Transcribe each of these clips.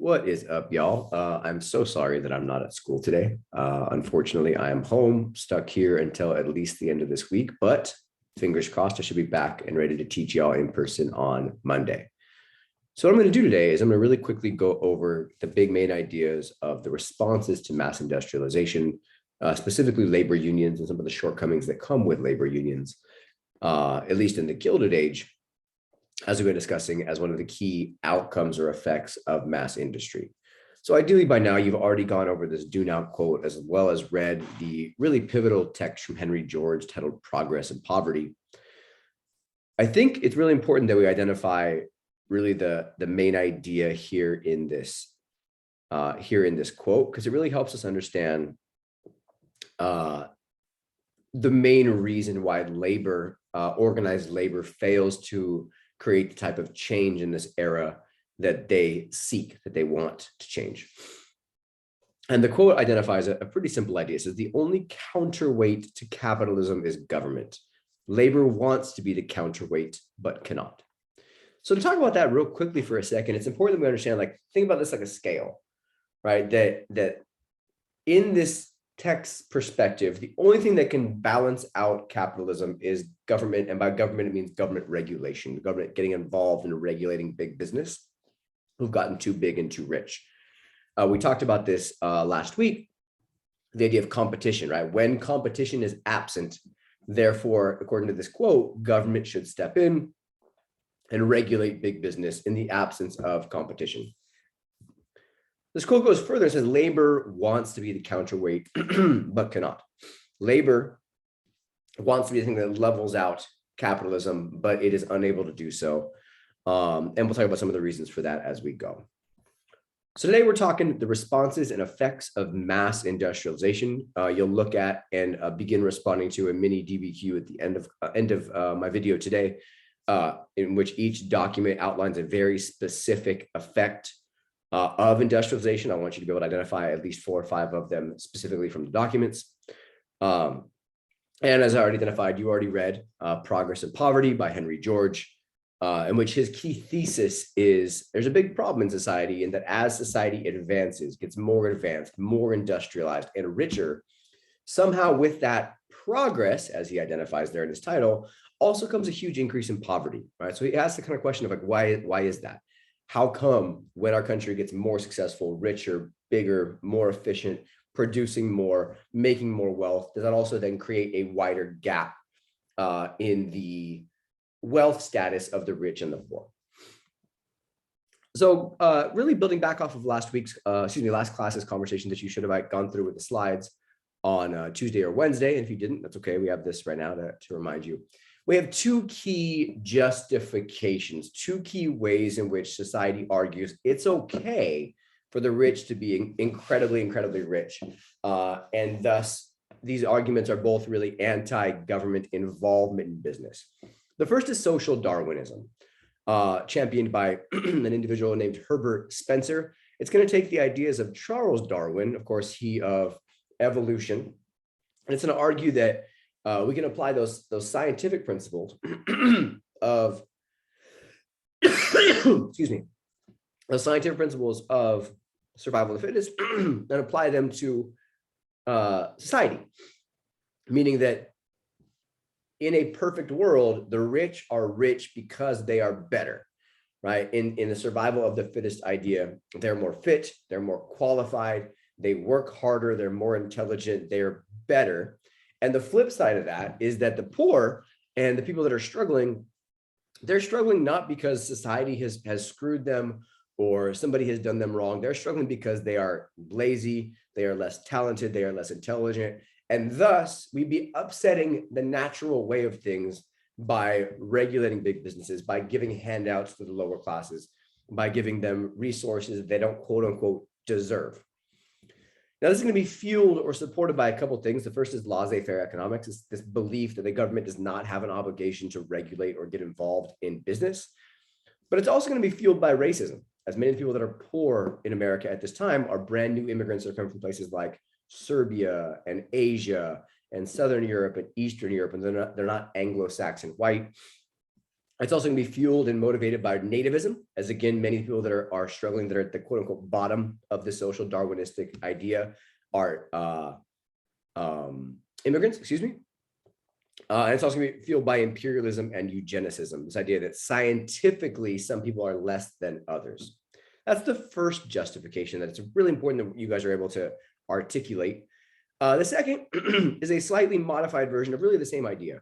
What is up, y'all? I'm so sorry that I'm not at school today. Unfortunately, I am home, stuck here until at least the end of this week, but fingers crossed, I should be back and ready to teach y'all in person on Monday. So what I'm going to do today is I'm going to really quickly go over the big main ideas of the responses to mass industrialization, specifically labor unions and some of the shortcomings that come with labor unions, at least in the Gilded Age, as we've been discussing, as one of the key outcomes or effects of mass industry. So ideally by now you've already gone over this do now quote, as well as read the really pivotal text from Henry George titled Progress and Poverty. I think it's really important that we identify really the main idea here in this quote, because it really helps us understand the main reason why organized labor fails to create the type of change in this era that they seek, that they want to change. And the quote identifies a pretty simple idea. It says, the only counterweight to capitalism is government. Labor wants to be the counterweight, but cannot. So to talk about that real quickly for a second, it's important that we understand, think about this like a scale, right? That in this text perspective, the only thing that can balance out capitalism is government. And by government, it means government regulation, the government getting involved in regulating big business who've gotten too big and too rich. We talked about this last week, the idea of competition, right? When competition is absent, therefore, according to this quote, government should step in and regulate big business in the absence of competition. This quote goes further and says, labor wants to be the counterweight, but cannot. Labor wants to be the thing that levels out capitalism, but it is unable to do so. And we'll talk about some of the reasons for that as we go. So today we're talking the responses and effects of mass industrialization. You'll look at and begin responding to a mini DBQ at the end of my video today, in which each document outlines a very specific effect of industrialization. I want you to be able to identify at least 4 or 5 of them specifically from the documents. And as I already identified, you already read Progress and Poverty by Henry George, in which his key thesis is there's a big problem in society, and that as society advances, gets more advanced, more industrialized, and richer, somehow with that progress, as he identifies there in his title, also comes a huge increase in poverty, right? So he asks the kind of question of why is that? How come when our country gets more successful, richer, bigger, more efficient, producing more, making more wealth, does that also then create a wider gap in the wealth status of the rich and the poor? So really building back off of last class's conversation that you should have gone through with the slides on Tuesday or Wednesday. And if you didn't, that's okay. We have this right now to remind you. We have 2 key justifications, 2 key ways in which society argues it's okay for the rich to be incredibly, incredibly rich. And thus, these arguments are both really anti-government involvement in business. The first is social Darwinism, championed by an individual named Herbert Spencer. It's going to take the ideas of Charles Darwin, of course, he of evolution, and it's going to argue that we can apply those scientific principles of, excuse me, the scientific principles of survival of the fittest and apply them to society, meaning that in a perfect world, the rich are rich because they are better, right? In the survival of the fittest idea, they're more fit, they're more qualified, they work harder, they're more intelligent, they're better. And the flip side of that is that the poor and the people that are struggling, they're struggling not because society has screwed them or somebody has done them wrong. They're struggling because they are lazy, they are less talented, they are less intelligent. And thus, we'd be upsetting the natural way of things by regulating big businesses, by giving handouts to the lower classes, by giving them resources that they don't quote unquote deserve. Now, this is going to be fueled or supported by a couple of things. The first is laissez-faire economics, is this belief that the government does not have an obligation to regulate or get involved in business. But it's also going to be fueled by racism, as many people that are poor in America at this time are brand new immigrants that are coming from places like Serbia and Asia and Southern Europe and Eastern Europe, and they're not Anglo-Saxon white. It's also going to be fueled and motivated by nativism, as again, many people that are struggling, that are at the quote unquote bottom of the social Darwinistic idea are immigrants, excuse me. And it's also going to be fueled by imperialism and eugenicism, this idea that scientifically some people are less than others. That's the first justification that it's really important that you guys are able to articulate. The second is a slightly modified version of really the same idea.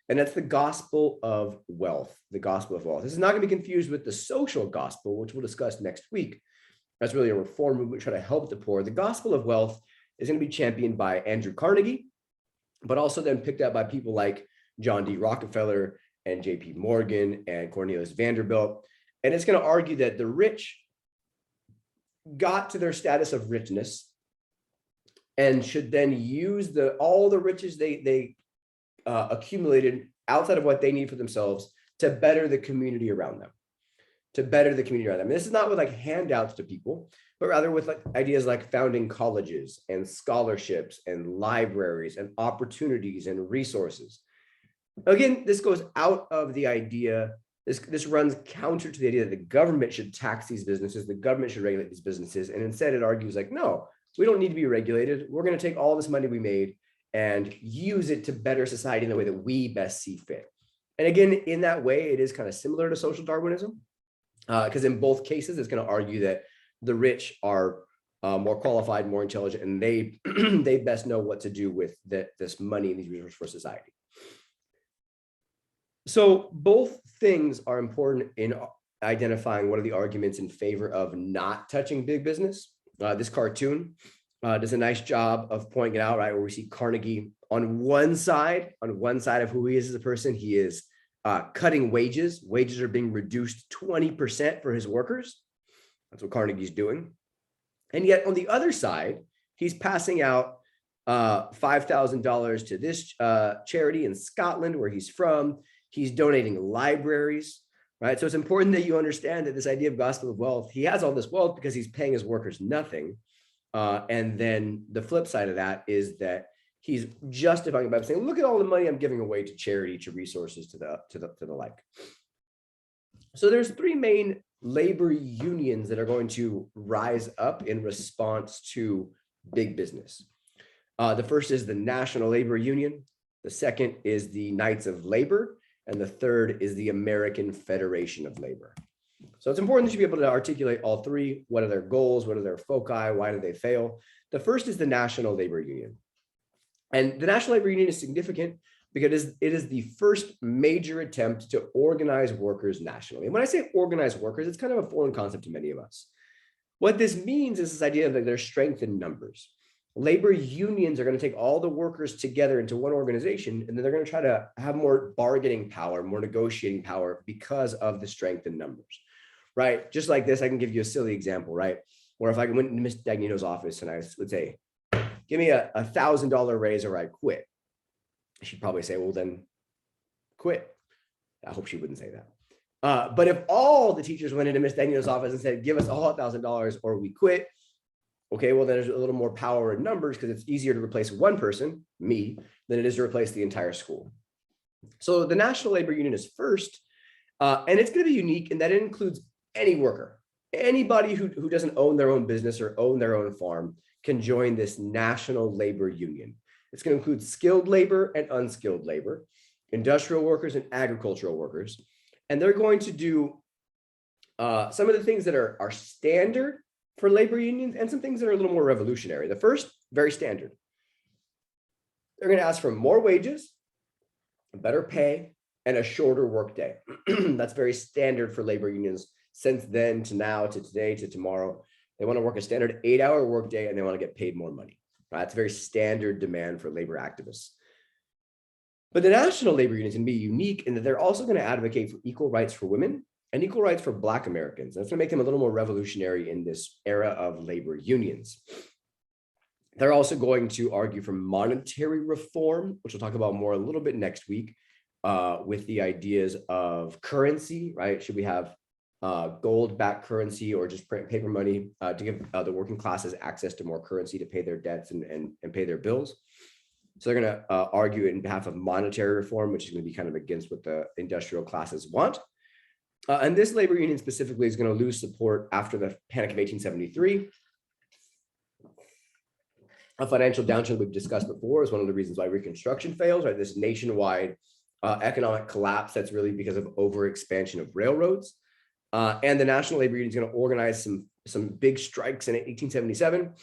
And that's the gospel of wealth, the gospel of wealth. This is not going to be confused with the social gospel, which we'll discuss next week. That's really a reform movement trying to help the poor. The gospel of wealth is going to be championed by Andrew Carnegie, but also then picked up by people like John D. Rockefeller and J.P. Morgan and Cornelius Vanderbilt. And it's going to argue that the rich got to their status of richness and should then use all the riches they accumulated outside of what they need for themselves to better the community around them, And this is not with like handouts to people, but rather with like ideas like founding colleges and scholarships and libraries and opportunities and resources. Again, this goes out of the idea, this runs counter to the idea that the government should tax these businesses, the government should regulate these businesses. And instead it argues like, no, we don't need to be regulated. We're going to take all this money we made and use it to better society in the way that we best see fit. And again, in that way, it is kind of similar to social Darwinism, because in both cases, it's going to argue that the rich are more qualified, more intelligent, and they they best know what to do with this money and these resources for society. So both things are important in identifying what are the arguments in favor of not touching big business. This cartoon does a nice job of pointing it out, right? Where we see Carnegie on one side of who he is as a person. He is cutting wages. Wages are being reduced 20% for his workers. That's what Carnegie's doing. And yet on the other side, he's passing out $5,000 to this charity in Scotland, where he's from. He's donating libraries, right? So it's important that you understand that this idea of gospel of wealth, he has all this wealth because he's paying his workers nothing. And then the flip side of that is that he's justifying it by saying, look at all the money I'm giving away to charity, to resources, to the like. So there's three main labor unions that are going to rise up in response to big business. The first is the National Labor Union. The second is the Knights of Labor. And the third is the American Federation of Labor. So it's important that you be able to articulate all three. What are their goals? What are their foci? Why do they fail? The first is the National Labor Union. And the National Labor Union is significant because it is the first major attempt to organize workers nationally. And when I say organize workers, it's kind of a foreign concept to many of us. What this means is this idea that there's strength in numbers. Labor unions are going to take all the workers together into one organization, and then they're going to try to have more bargaining power, more negotiating power because of the strength in numbers, right? Just like this, I can give you a silly example, right? Where if I went into Ms. Dagnino's office and I would say, give me a $1,000 raise or I quit, she'd probably say, well, then quit. I hope she wouldn't say that. But if all the teachers went into Ms. Dagnino's office and said, give us all $1,000 or we quit, okay, well, then there's a little more power in numbers because it's easier to replace one person, me, than it is to replace the entire school. So the National Labor Union is first, and it's going to be unique in that it includes any worker. Anybody who doesn't own their own business or own their own farm can join this National Labor Union. It's going to include skilled labor and unskilled labor, industrial workers and agricultural workers. And they're going to do some of the things that are standard for labor unions and some things that are a little more revolutionary. The first, very standard. They're going to ask for more wages, better pay, and a shorter workday. That's very standard for labor unions since then to now to today to tomorrow. They want to work a standard 8-hour workday and they want to get paid more money. Right? That's a very standard demand for labor activists. But the National Labor Union is going to be unique in that they're also going to advocate for equal rights for women and equal rights for Black Americans. That's going to make them a little more revolutionary in this era of labor unions. They're also going to argue for monetary reform, which we'll talk about more a little bit next week, with the ideas of currency, right? Should we have gold-backed currency or just print paper money to give the working classes access to more currency to pay their debts and pay their bills? So they're going to argue in behalf of monetary reform, which is going to be kind of against what the industrial classes want. And this labor union specifically is going to lose support after the Panic of 1873. A financial downturn we've discussed before is one of the reasons why Reconstruction fails, right? This nationwide economic collapse that's really because of overexpansion of railroads. And the National Labor Union is going to organize some big strikes in 1877.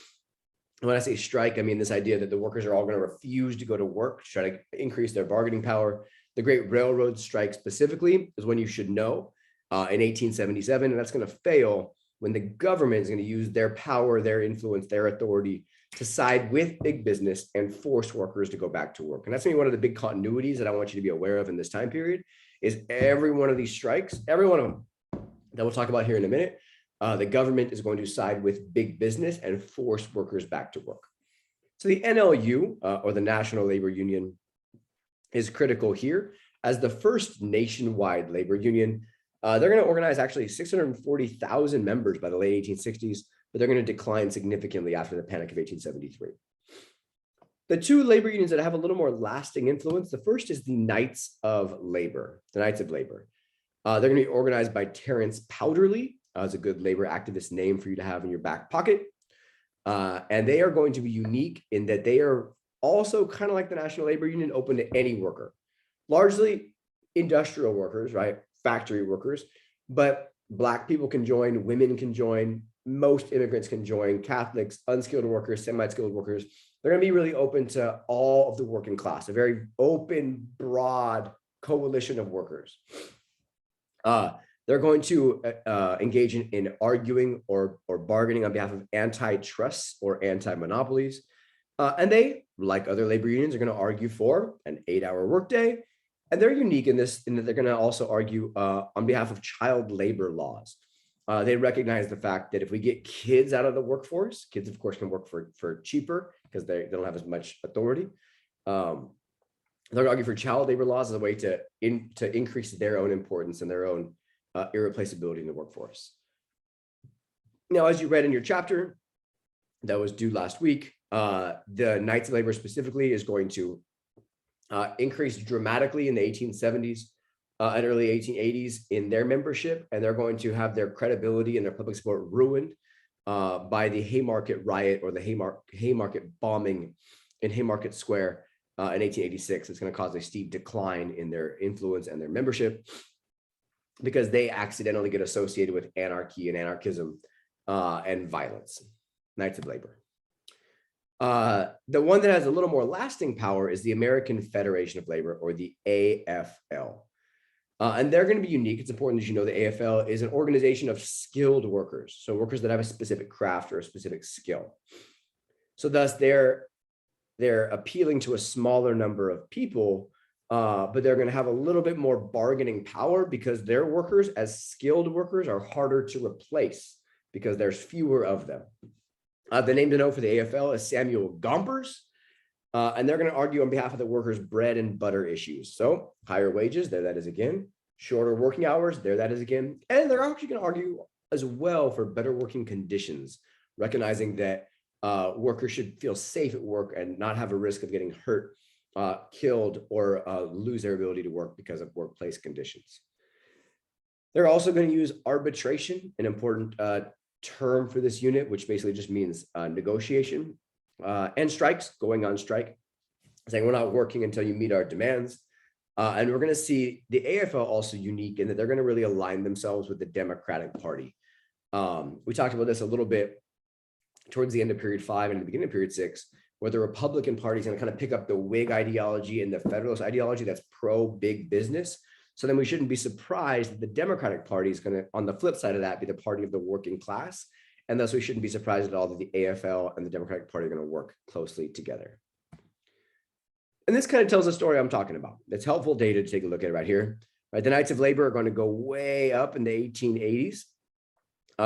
When I say strike, I mean this idea that the workers are all going to refuse to go to work to try to increase their bargaining power. The Great Railroad Strike specifically is when you should know in 1877, and that's going to fail when the government is going to use their power, their influence, their authority to side with big business and force workers to go back to work. And that's going to be one of the big continuities that I want you to be aware of in this time period is every one of these strikes, every one of them that we'll talk about here in a minute, the government is going to side with big business and force workers back to work. So the NLU, or the National Labor Union, is critical here as the first nationwide labor union. They're going to organize actually 640,000 members by the late 1860s, but they're going to decline significantly after the Panic of 1873. The two labor unions that have a little more lasting influence, the first is the Knights of Labor, the Knights of Labor. They're going to be organized by Terence Powderly, as a good labor activist name for you to have in your back pocket. And they are going to be unique in that they are also kind of like the National Labor Union, open to any worker, largely industrial workers, right? Factory workers, but Black people can join, women can join, most immigrants can join, Catholics, unskilled workers, semi-skilled workers. They're going to be really open to all of the working class, a very open, broad coalition of workers. They're going to engage in arguing or bargaining on behalf of antitrust or anti-monopolies. And they, like other labor unions, are going to argue for an 8-hour workday. And they're unique in this, in that they're going to also argue on behalf of child labor laws. They recognize the fact that if we get kids out of the workforce, kids, of course, can work for cheaper because they don't have as much authority. They'll argue for child labor laws as a way to increase their own importance and their own irreplaceability in the workforce. Now, as you read in your chapter that was due last week, the Knights of Labor specifically is going to increase dramatically in the 1870s and early 1880s in their membership, and they're going to have their credibility and their public support ruined by the Haymarket riot or the Haymarket bombing in Haymarket Square in 1886. It's going to cause a steep decline in their influence and their membership because they accidentally get associated with anarchy and anarchism and violence. Knights of Labor. The one that has a little more lasting power is the American Federation of Labor, or the AFL. And they're going to be unique. It's important that you know the AFL is an organization of skilled workers, so workers that have a specific craft or a specific skill. So thus they're appealing to a smaller number of people, but they're going to have a little bit more bargaining power because their workers as skilled workers are harder to replace because there's fewer of them. The name to know for the AFL is Samuel Gompers, and they're going to argue on behalf of the workers' bread and butter issues. So higher wages, there that is again. Shorter working hours, there that is again. And they're actually going to argue as well for better working conditions, recognizing that workers should feel safe at work and not have a risk of getting hurt, killed, or lose their ability to work because of workplace conditions. They're also going to use arbitration, an important term for this unit, which basically just means negotiation, and strikes, going on strike, saying we're not working until you meet our demands. And we're going to see the AFL also unique in that they're going to really align themselves with the Democratic Party. We talked about this a little bit towards the end of period 5 and the beginning of period 6, where the Republican Party is going to kind of pick up the Whig ideology and the Federalist ideology that's pro big business. So then we shouldn't be surprised that the Democratic Party is going to, on the flip side of that, be the party of the working class. And thus we shouldn't be surprised at all that the AFL and the Democratic Party are going to work closely together. And this kind of tells the story I'm talking about. It's helpful data to take a look at right here. Right, the Knights of Labor are going to go way up in the 1880s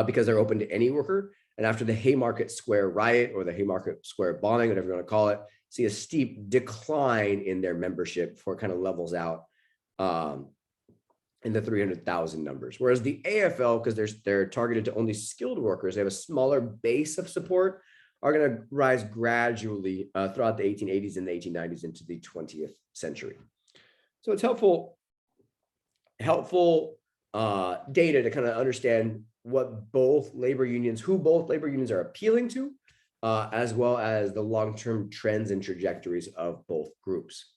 because they're open to any worker. And after the Haymarket Square riot or the Haymarket Square bombing, whatever you want to call it, see a steep decline in their membership before it kind of levels out in the 300,000 numbers. Whereas the AFL, because they're targeted to only skilled workers, they have a smaller base of support, are going to rise gradually throughout the 1880s and the 1890s into the 20th century. So it's helpful data to kind of understand what both labor unions, who both labor unions are appealing to, as well as the long-term trends and trajectories of both groups.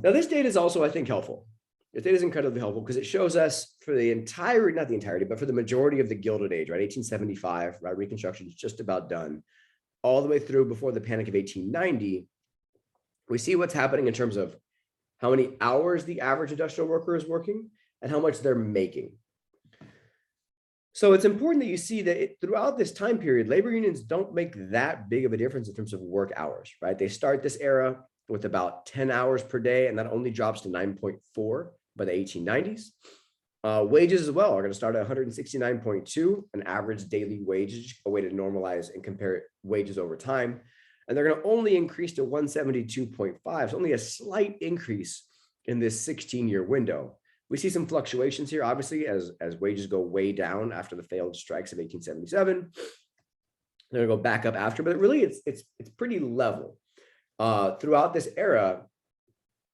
Now, this data is also, I think, helpful. This data is incredibly helpful because it shows us for the entire, not the entirety, but for the majority of the Gilded Age, right? 1875, right? Reconstruction is just about done. All the way through before the Panic of 1890, we see what's happening in terms of how many hours the average industrial worker is working and how much they're making. So it's important that you see that throughout this time period, labor unions don't make that big of a difference in terms of work hours, right? They start this era with about 10 hours per day, and that only drops to 9.4 by the 1890s. Wages as well are going to start at 169.2, an average daily wage, a way to normalize and compare wages over time. And they're going to only increase to 172.5, so only a slight increase in this 16-year window. We see some fluctuations here, obviously, as wages go way down after the failed strikes of 1877. They're going to go back up after, but really it's pretty level. Throughout this era,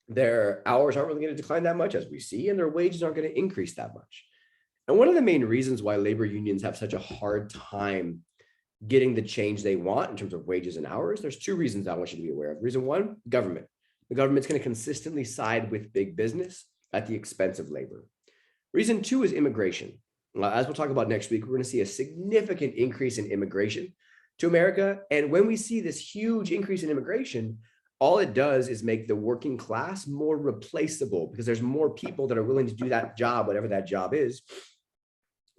their hours aren't really going to decline that much, as we see, and their wages aren't going to increase that much. And one of the main reasons why labor unions have such a hard time getting the change they want in terms of wages and hours, there's two reasons I want you to be aware of. Reason one, government. The government's going to consistently side with big business at the expense of labor. Reason two is immigration. As we'll talk about next week, we're going to see a significant increase in immigration to America. And when we see this huge increase in immigration, all it does is make the working class more replaceable because there's more people that are willing to do that job, whatever that job is,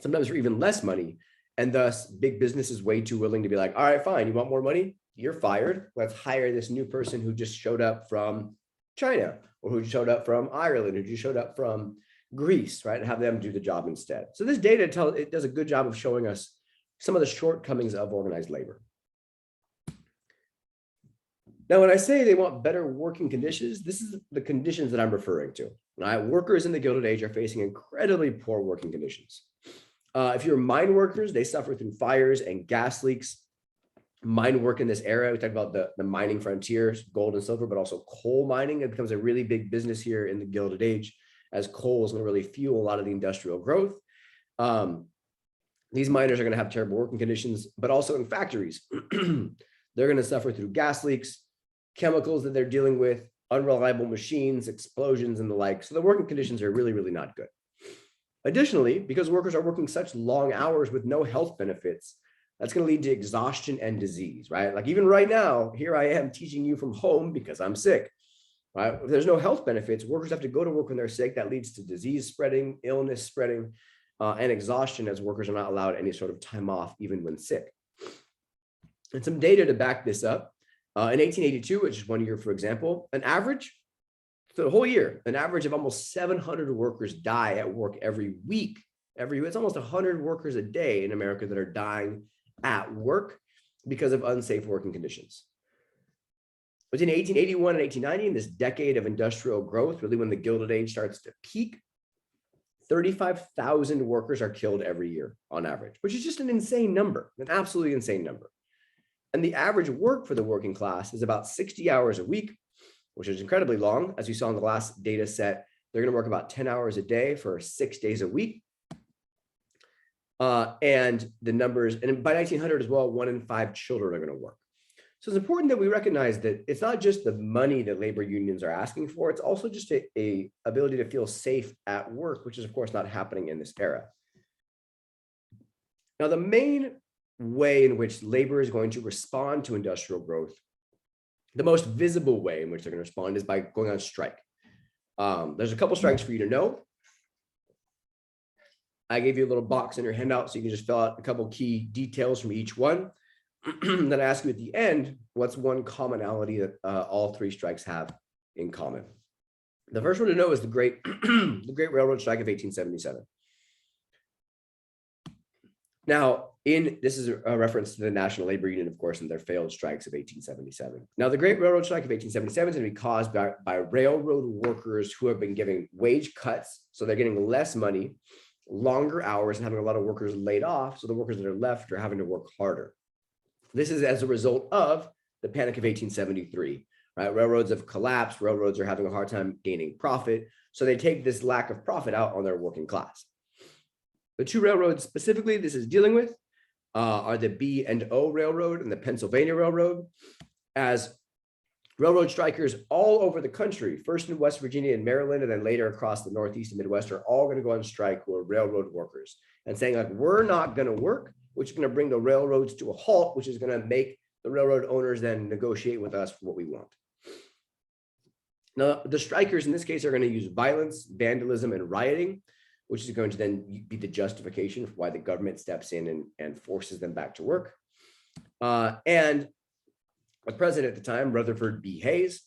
sometimes for even less money. And thus, big business is way too willing to be like, all right, fine, you want more money? You're fired. Let's hire this new person who just showed up from China, or who showed up from Ireland, or who showed up from Greece, right? And have them do the job instead. So this data it does a good job of showing us some of the shortcomings of organized labor. Now, when I say they want better working conditions, this is the conditions that I'm referring to. Right? Workers in the Gilded Age are facing incredibly poor working conditions. If you're mine workers, they suffer through fires and gas leaks. Mine work in this era, we talked about the mining frontiers, gold and silver, but also coal mining. It becomes a really big business here in the Gilded Age, as coal is going to really fuel a lot of the industrial growth. These miners are going to have terrible working conditions, but also in factories. They're going to suffer through gas leaks, chemicals that they're dealing with, unreliable machines, explosions, and the like. So the working conditions are really, really not good. Additionally, because workers are working such long hours with no health benefits, that's going to lead to exhaustion and disease, right? Like even right now, here I am teaching you from home because I'm sick, right? If there's no health benefits, workers have to go to work when they're sick. That leads to disease spreading, illness spreading, and exhaustion, as workers are not allowed any sort of time off, even when sick. And some data to back this up. In 1882, which is 1 year, for example, an average, so the whole year, an average of almost 700 workers die at work every week. It's almost 100 workers a day in America that are dying at work because of unsafe working conditions. Between 1881 and 1890, in this decade of industrial growth, really when the Gilded Age starts to peak, 35,000 workers are killed every year on average, which is just an insane number, an absolutely insane number. And the average work for the working class is about 60 hours a week, which is incredibly long. As you saw in the last data set, they're going to work about 10 hours a day for 6 days a week. And the numbers, and by 1900 as well, 1 in 5 children are going to work. So it's important that we recognize that it's not just the money that labor unions are asking for, it's also just a ability to feel safe at work, which is of course not happening in this era. Now, the main way in which labor is going to respond to industrial growth, the most visible way in which they're going to respond is by going on strike. There's a couple strikes for you to know. I gave you a little box in your handout so you can just fill out a couple key details from each one. Then I ask you at the end, what's one commonality that all 3 strikes have in common? The first one to know is the Great Railroad Strike of 1877. Now, this is a reference to the National Labor Union, of course, and their failed strikes of 1877. Now, the Great Railroad Strike of 1877 is going to be caused by railroad workers who have been giving wage cuts, so they're getting less money, longer hours and having a lot of workers laid off. So the workers that are left are having to work harder. This is as a result of the Panic of 1873, right? Railroads have collapsed. Railroads are having a hard time gaining profit. So they take this lack of profit out on their working class. The two railroads specifically this is dealing with are the B&O Railroad and the Pennsylvania Railroad, as railroad strikers all over the country, first in West Virginia and Maryland, and then later across the Northeast and Midwest, are all going to go on strike, who are railroad workers, and saying, like, we're not going to work, which is going to bring the railroads to a halt, which is going to make the railroad owners then negotiate with us for what we want. Now, the strikers in this case are going to use violence, vandalism, and rioting, which is going to then be the justification for why the government steps in and forces them back to work. And the president at the time, Rutherford B. Hayes,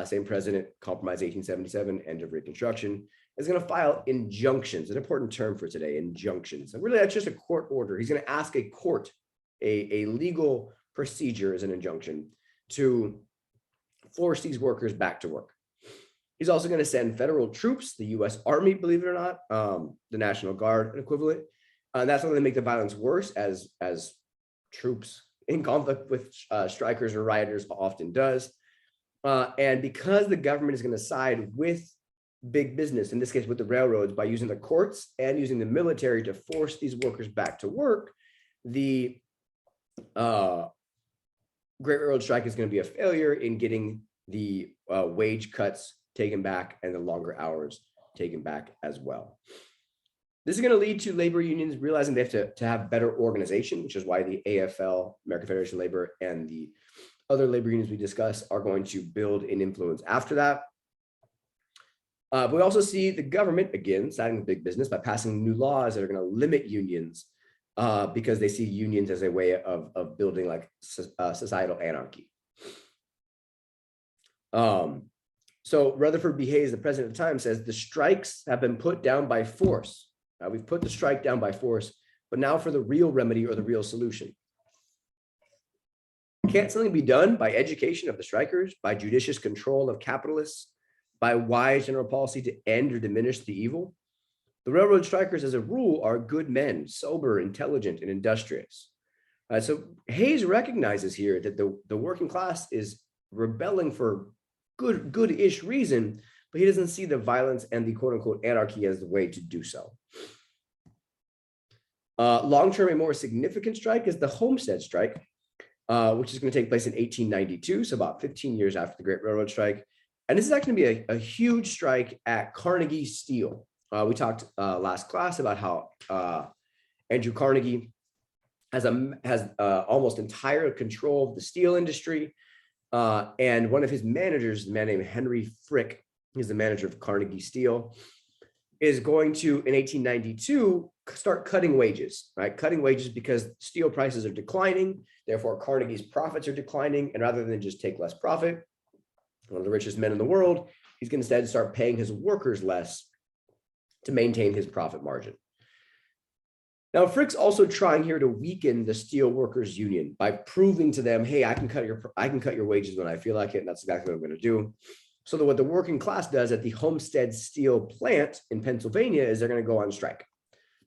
same president, compromise 1877, end of Reconstruction, is going to file injunctions, an important term for today, injunctions. And really, that's just a court order. He's going to ask a court, a legal procedure as an injunction, to force these workers back to work. He's also going to send federal troops, the U.S. Army, believe it or not, the National Guard, an equivalent. And that's going to make the violence worse, as troops in conflict with strikers or rioters often does. And because the government is going to side with big business, in this case with the railroads, by using the courts and using the military to force these workers back to work, the Great Railroad Strike is going to be a failure in getting the wage cuts taken back and the longer hours taken back as well. This is going to lead to labor unions realizing they have to have better organization, which is why the AFL, American Federation of Labor, and the other labor unions we discuss are going to build an influence after that. But we also see the government, again, siding with big business by passing new laws that are going to limit unions because they see unions as a way of building like societal anarchy. So Rutherford B. Hayes, the president at the time, says the strikes have been put down by force. We've put the strike down by force, but now for the real remedy or the real solution. Can't something be done by education of the strikers, by judicious control of capitalists, by wise general policy to end or diminish the evil? The railroad strikers, as a rule, are good men, sober, intelligent, and industrious. So Hayes recognizes here that the working class is rebelling for good-ish reason, but he doesn't see the violence and the quote-unquote anarchy as the way to do so. Long-term, a more significant strike is the Homestead Strike, which is going to take place in 1892, so about 15 years after the Great Railroad Strike. And this is actually going to be a huge strike at Carnegie Steel. We talked last class about how Andrew Carnegie has almost entire control of the steel industry. And one of his managers, a man named Henry Frick, he's the manager of Carnegie Steel, is going to, in 1892, start cutting wages, right? Cutting wages because steel prices are declining. Therefore, Carnegie's profits are declining. And rather than just take less profit, one of the richest men in the world, he's going to instead start paying his workers less to maintain his profit margin. Now, Frick's also trying here to weaken the steel workers union by proving to them, hey, I can cut your wages when I feel like it, and that's exactly what I'm going to do. So that what the working class does at the Homestead Steel plant in Pennsylvania is they're going to go on strike.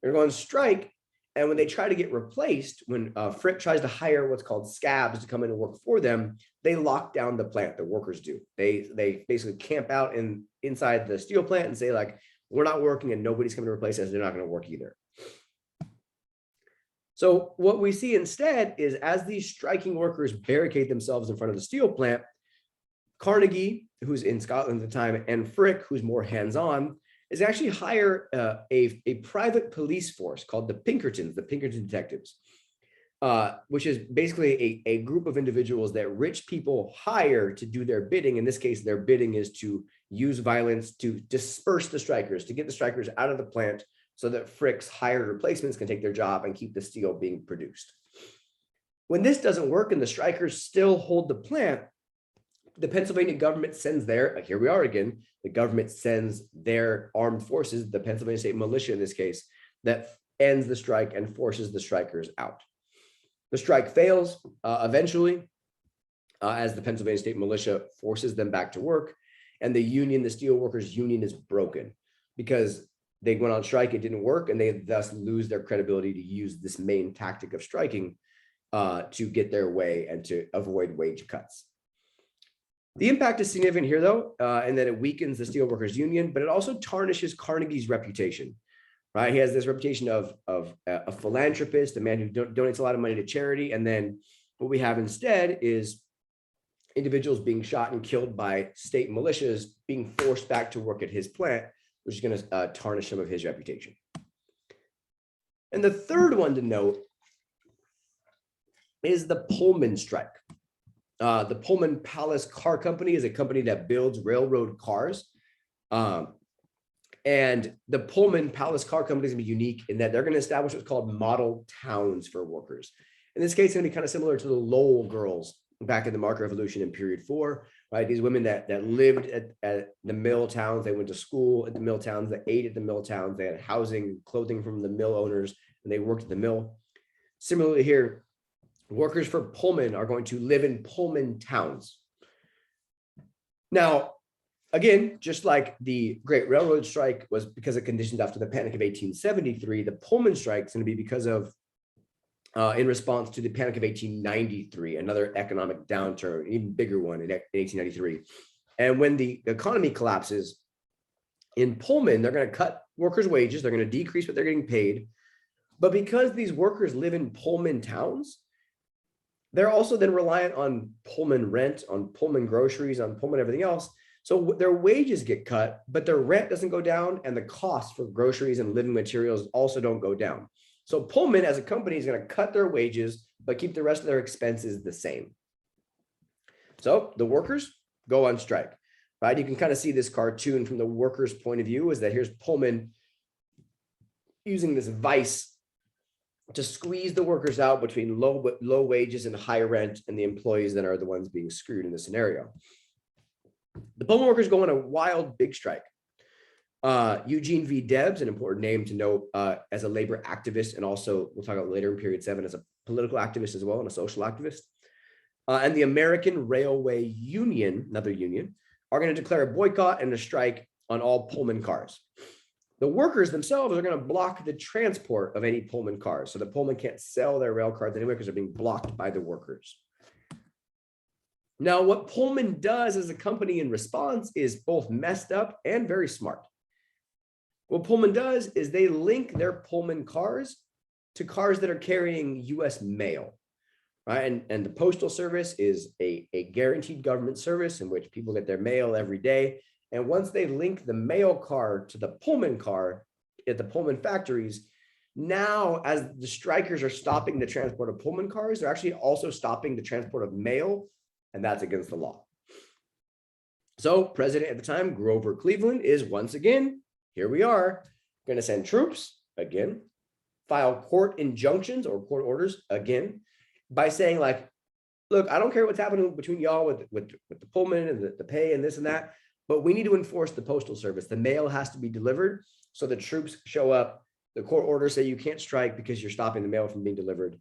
They're going on strike, and when they try to get replaced, when Frick tries to hire what's called scabs to come in and work for them, they lock down the plant. The workers do. They basically camp out inside the steel plant and say, like, we're not working and nobody's coming to replace us. They're not going to work either. So what we see instead is as these striking workers barricade themselves in front of the steel plant, Carnegie, who's in Scotland at the time, and Frick, who's more hands-on, is actually hire a private police force called the Pinkerton Detectives, which is basically a group of individuals that rich people hire to do their bidding. In this case, their bidding is to use violence to disperse the strikers, to get the strikers out of the plant so that Frick's hired replacements can take their job and keep the steel being produced. When this doesn't work and the strikers still hold the plant, the Pennsylvania government sends here we are again, the government sends their armed forces, the Pennsylvania State Militia in this case, that ends the strike and forces the strikers out. The strike fails eventually, as the Pennsylvania State Militia forces them back to work, and the union, the steelworkers union, is broken because they went on strike, it didn't work, and they thus lose their credibility to use this main tactic of striking to get their way and to avoid wage cuts. The impact is significant here, though, in that it weakens the steelworkers union, but it also tarnishes Carnegie's reputation, right? He has this reputation of a philanthropist, a man who donates a lot of money to charity. And then what we have instead is individuals being shot and killed by state militias being forced back to work at his plant, which is going to tarnish some of his reputation. And the third one to note is the Pullman strike. The Pullman Palace Car Company is a company that builds railroad cars. And the Pullman Palace Car Company is going to be unique in that they're going to establish what's called model towns for workers. In this case, it's going to be kind of similar to the Lowell girls back in the Market Revolution in period 4, right? These women that lived at the mill towns, they went to school at the mill towns, they ate at the mill towns, they had housing, clothing from the mill owners, and they worked at the mill. Similarly here, workers for Pullman are going to live in Pullman towns. Now, again, just like the Great Railroad Strike was because of conditions after the Panic of 1873, the Pullman Strike is going to be because of in response to the Panic of 1893, another economic downturn, even bigger one in 1893. And when the economy collapses in Pullman, they're going to cut workers' wages. They're going to decrease what they're getting paid. But because these workers live in Pullman towns, they're also then reliant on Pullman rent, on Pullman groceries, on Pullman everything else. So their wages get cut, but their rent doesn't go down, and the costs for groceries and living materials also don't go down. So Pullman as a company is going to cut their wages, but keep the rest of their expenses the same. So the workers go on strike, right? You can kind of see this cartoon from the workers' point of view is that here's Pullman using this vice to squeeze the workers out between low wages and high rent, and the employees that are the ones being screwed in this scenario. The Pullman workers go on a wild big strike. Eugene V. Debs, an important name to note as a labor activist, and also we'll talk about later in period 7 as a political activist as well and a social activist. And the American Railway Union, another union, are going to declare a boycott and a strike on all Pullman cars. The workers themselves are going to block the transport of any Pullman cars. So the Pullman can't sell their rail cars anyway because they're being blocked by the workers. Now, what Pullman does as a company in response is both messed up and very smart. What Pullman does is they link their Pullman cars to cars that are carrying US mail, right? And the Postal Service is a guaranteed government service in which people get their mail every day. And once they link the mail car to the Pullman car at the Pullman factories, now as the strikers are stopping the transport of Pullman cars, they're actually also stopping the transport of mail, and that's against the law. So president at the time, Grover Cleveland, is once again, here we are, going to send troops again, file court injunctions or court orders again, by saying like, look, I don't care what's happening between y'all with the Pullman and the pay and this and that, but we need to enforce the Postal Service. The mail has to be delivered. So the troops show up. The court orders say you can't strike because you're stopping the mail from being delivered.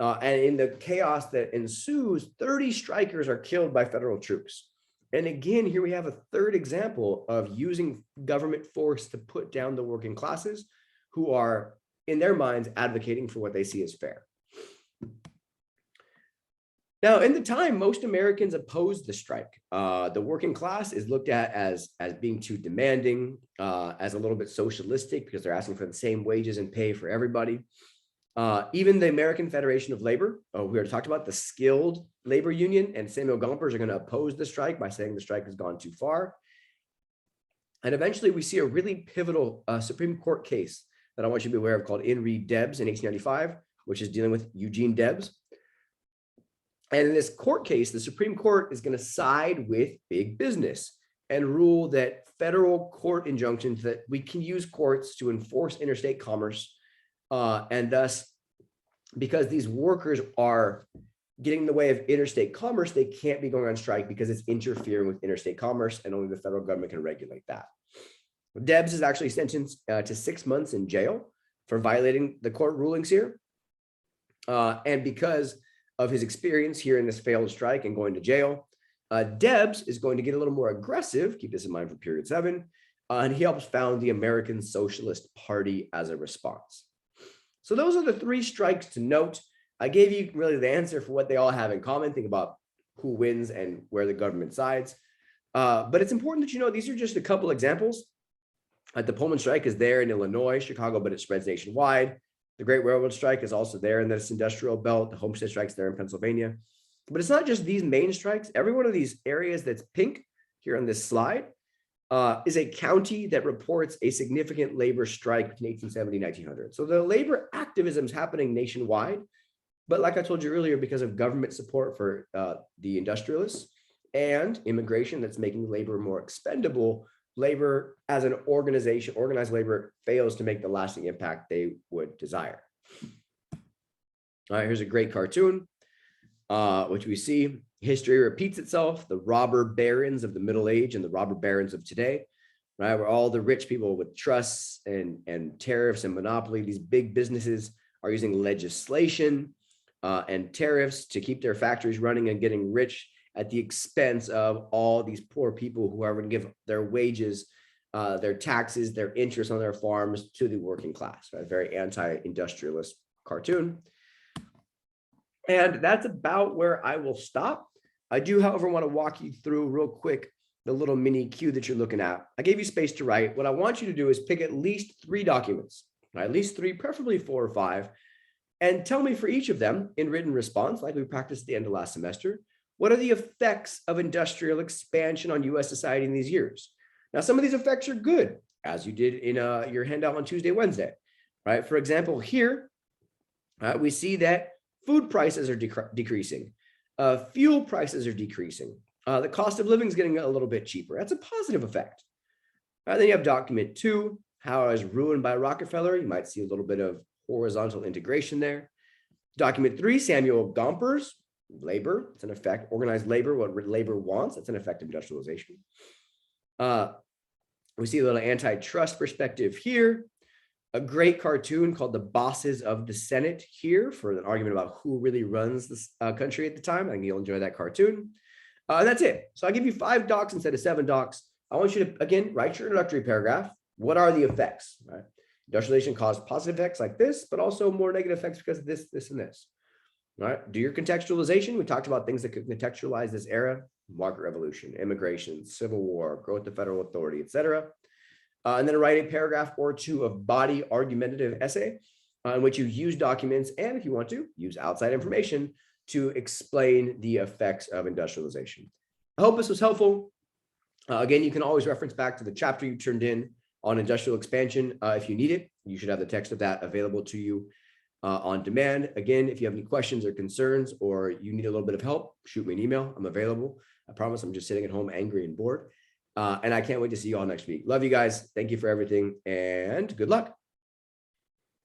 And in the chaos that ensues, 30 strikers are killed by federal troops. And again, here we have a third example of using government force to put down the working classes who are, in their minds, advocating for what they see as fair. Now, in the time, most Americans opposed the strike. The working class is looked at as being too demanding, as a little bit socialistic because they're asking for the same wages and pay for everybody. Even the American Federation of Labor, we already talked about the skilled labor union, and Samuel Gompers are going to oppose the strike by saying the strike has gone too far. And eventually we see a really pivotal Supreme Court case that I want you to be aware of called In re Debs in 1895, which is dealing with Eugene Debs. And in this court case, the Supreme Court is going to side with big business and rule that federal court injunctions that we can use courts to enforce interstate commerce. And thus, because these workers are getting in the way of interstate commerce, they can't be going on strike because it's interfering with interstate commerce, and only the federal government can regulate that. Debs is actually sentenced to 6 months in jail for violating the court rulings here. And because of his experience here in this failed strike and going to jail, Debs is going to get a little more aggressive, keep this in mind for period 7, and he helps found the American Socialist Party as a response. So those are the 3 strikes to note. I gave you really the answer for what they all have in common. Think about who wins and where the government sides. But it's important that you know these are just a couple examples. The Pullman Strike is there in Illinois, Chicago, but it spreads nationwide. The Great Railroad Strike is also there in this industrial belt. The Homestead Strike is there in Pennsylvania. But it's not just these main strikes. Every one of these areas that's pink here on this slide is a county that reports a significant labor strike between 1870 and 1900. So the labor activism is happening nationwide. But like I told you earlier, because of government support for the industrialists and immigration that's making labor more expendable, labor as an organization, organized labor, fails to make the lasting impact they would desire. All right, here's a great cartoon, which we see history repeats itself. The robber barons of the Middle Age and the robber barons of today, right? Where all the rich people with trusts and tariffs and monopoly, these big businesses are using legislation and tariffs to keep their factories running and getting rich at the expense of all these poor people who are going to give their wages, their taxes, their interest on their farms to the working class. Right? Very anti-industrialist cartoon. And that's about where I will stop. I do, however, want to walk you through real quick the little MiniCue that you're looking at. I gave you space to write. What I want you to do is pick at least 3 documents, right? At least 3, preferably 4 or 5, and tell me for each of them in written response, like we practiced at the end of last semester, what are the effects of industrial expansion on U.S. society in these years? Now, some of these effects are good, as you did in your handout on Tuesday, Wednesday, right? For example, here, we see that food prices are decreasing. Fuel prices are decreasing. The cost of living is getting a little bit cheaper. That's a positive effect. Then you have document 2, how I was ruined by Rockefeller. You might see a little bit of horizontal integration there. Document 3, Samuel Gompers, labor, it's an effect. Organized labor, what labor wants, that's an effect of industrialization. We see a little antitrust perspective here. A great cartoon called The Bosses of the Senate here for an argument about who really runs this country at the time. I think you'll enjoy that cartoon. And that's it. So I give you 5 docs instead of 7 docs. I want you to, again, write your introductory paragraph. What are the effects? Right? Industrialization caused positive effects like this, but also more negative effects because of this, this, and this. All right. Do your contextualization. We talked about things that could contextualize this era: market revolution, immigration, civil war, growth of federal authority, etc. And then write a paragraph or 2 of body argumentative essay in which you use documents and, if you want to, use outside information to explain the effects of industrialization. I hope this was helpful. Again, you can always reference back to the chapter you turned in on industrial expansion if you need it. You should have the text of that available to you on demand. Again, if you have any questions or concerns, or you need a little bit of help, shoot me an email. I'm available. I promise I'm just sitting at home angry and bored. And I can't wait to see you all next week. Love you guys. Thank you for everything and good luck.